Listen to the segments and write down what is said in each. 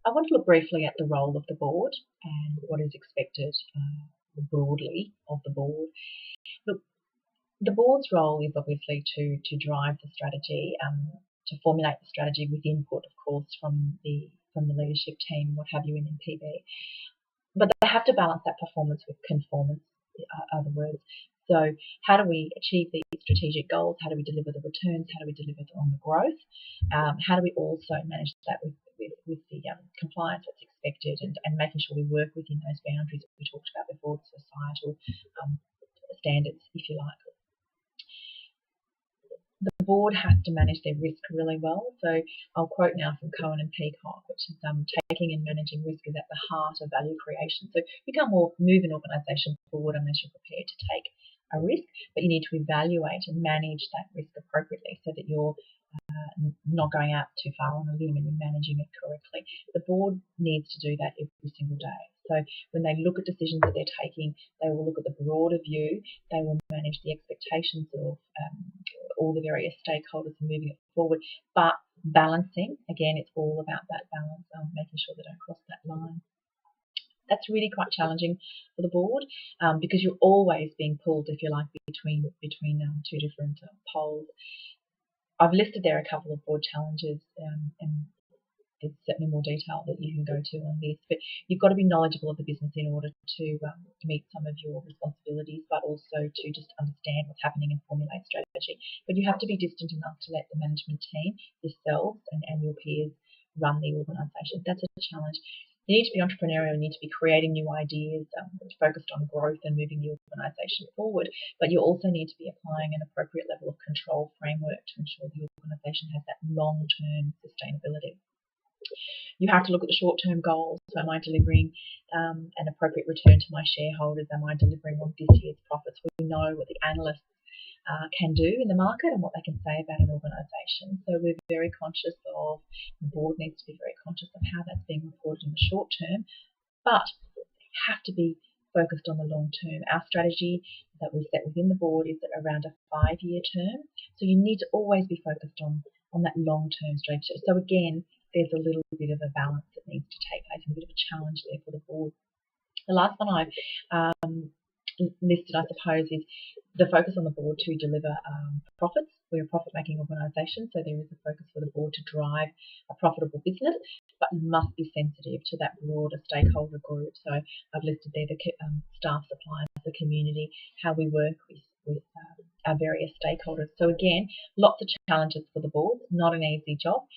I want to look briefly at the role of the board and what is expected broadly of the board. Look, the board's role is obviously to drive the strategy, to formulate the strategy with input, of course, from the leadership team, what have you, in NPB. But they have to balance that performance with conformance, other words. So how do we achieve these strategic goals? How do we deliver the returns? How do we deliver on the growth? How do we also manage that with the compliance that's expected, and making sure we work within those boundaries that we talked about before, the societal standards, if you like. The board has to manage their risk really well. So I'll quote now from Cohen and Peacock, which is taking and managing risk is at the heart of value creation. So you can't move an organisation forward unless you're prepared to take a risk, but you need to evaluate and manage that risk appropriately so that you're not going out too far on a limb and you're managing it correctly. The board needs to do that every single day. So when they look at decisions that they're taking, they will look at the broader view. They will manage the expectations of all the various stakeholders and moving it forward. But balancing, again, it's all about that balance, making sure they don't cross that line. That's really quite challenging for the board because you're always being pulled, if you like, between two different poles. I've listed there a couple of board challenges, and there's certainly more detail that you can go to on this, but you've got to be knowledgeable of the business in order to meet some of your responsibilities, but also to just understand what's happening and formulate strategy. But you have to be distant enough to let the management team, yourselves and your peers, run the organisation. That's a challenge. You need to be entrepreneurial, you need to be creating new ideas, focused on growth and moving the organisation forward, but you also need to be applying an appropriate level of control framework to ensure the organisation has that long-term sustainability. You have to look at the short-term goals. So am I delivering an appropriate return to my shareholders? Am I delivering on this year's profits? We know what the analysts can do in the market and what they can say about an organisation. So we're very conscious of, the board needs to be very conscious of how that's being reported in the short term, but have to be focused on the long term. Our strategy that we set within the board is around a 5-year term. So you need to always be focused on that long-term strategy. So again, there's a little bit of a balance that needs to take place and a bit of a challenge there for the board. The last one I've listed, I suppose, is the focus on the board to deliver profits. We're a profit-making organisation, so there is a focus for the board to drive a profitable business, but you must be sensitive to that broader stakeholder group. So I've listed there the staff, suppliers, the community, how we work with our various stakeholders. So again, lots of challenges for the board, not an easy job,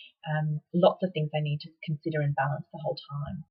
lots of things they need to consider and balance the whole time.